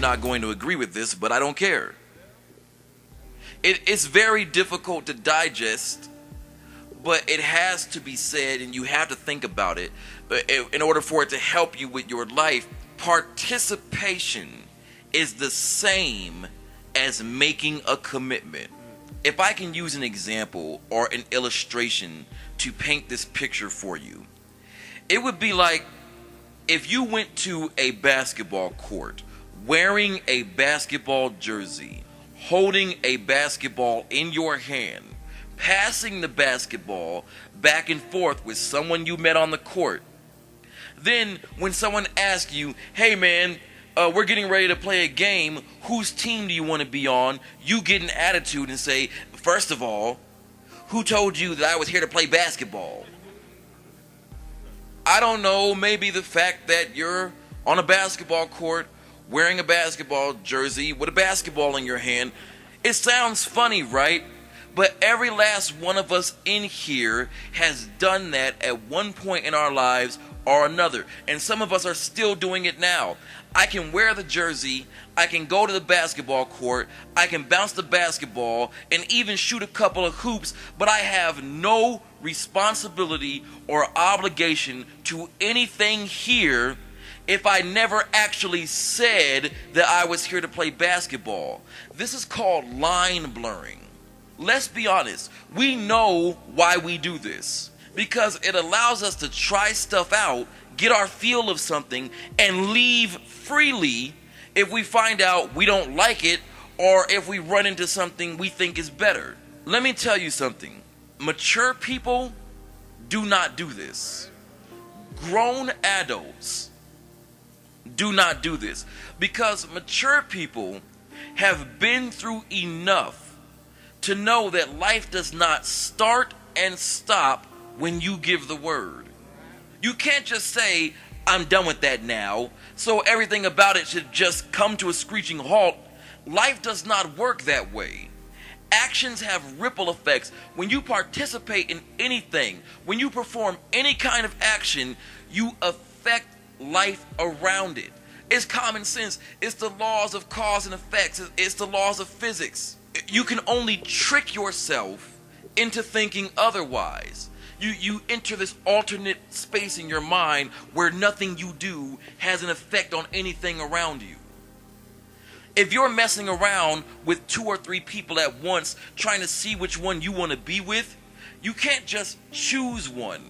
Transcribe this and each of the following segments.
you're not going to agree with this, but I don't care. It's very difficult to digest, but it has to be said, and you have to think about it in order for it to help you with your life. Participation is the same as making a commitment. If I can use an example or an illustration to paint this picture for you, it would be like if you went to a basketball court wearing a basketball jersey, holding a basketball in your hand, passing the basketball back and forth with someone you met on the court. Then when someone asks you, hey man, we're getting ready to play a game, whose team do you want to be on? You get an attitude and say, first of all, who told you that I was here to play basketball? I don't know, maybe the fact that you're on a basketball court wearing a basketball jersey with a basketball in your hand. It sounds funny, right? But every last one of us in here has done that at one point in our lives or another. And some of us are still doing it now. I can wear the jersey, I can go to the basketball court, I can bounce the basketball, and even shoot a couple of hoops, but I have no responsibility or obligation to anything here if I never actually said that I was here to play basketball. This is called line blurring. Let's be honest, we know why we do this. Because it allows us to try stuff out, get our feel of something, and leave freely if we find out we don't like it or if we run into something we think is better. Let me tell you something. Mature people do not do this. Grown adults do not do this. Because mature people have been through enough to know that life does not start and stop when you give the word. You can't just say, I'm done with that now, so everything about it should just come to a screeching halt. Life does not work that way. Actions have ripple effects. When you participate in anything, when you perform any kind of action, you affect life around it. It's common sense. It's the laws of cause and effects. It's the laws of physics. You can only trick yourself into thinking otherwise. You enter this alternate space in your mind where nothing you do has an effect on anything around you. If you're messing around with 2 or 3 people at once trying to see which one you want to be with, you can't just choose one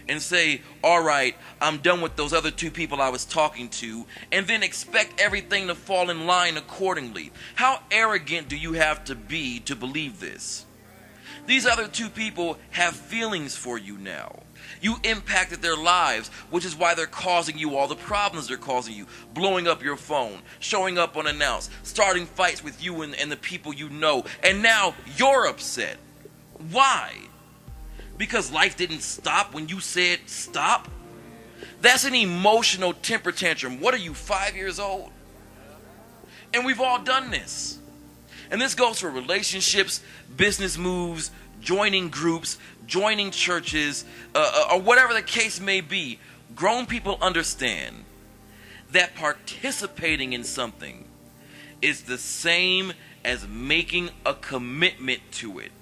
and say, all right, I'm done with those other 2 people I was talking to, and then expect everything to fall in line accordingly. How arrogant do you have to be to believe this? These other 2 people have feelings for you now. You impacted their lives, which is why they're causing you all the problems they're causing you. Blowing up your phone, showing up unannounced, starting fights with you and the people you know. And now you're upset. Why? Because life didn't stop when you said stop? That's an emotional temper tantrum. What are you, 5 years old? And we've all done this. And this goes for relationships, business moves, joining groups, joining churches, or whatever the case may be. Grown people understand that participating in something is the same as making a commitment to it.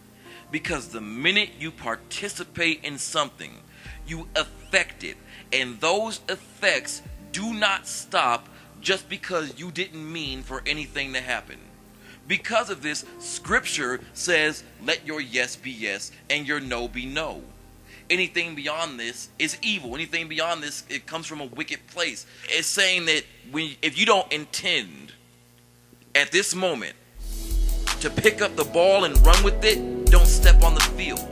Because the minute you participate in something, you affect it. And those effects do not stop just because you didn't mean for anything to happen. Because of this, Scripture says, let your yes be yes and your no be no. Anything beyond this is evil. Anything beyond this, it comes from a wicked place. It's saying that if you don't intend at this moment to pick up the ball and run with it, don't step on the field.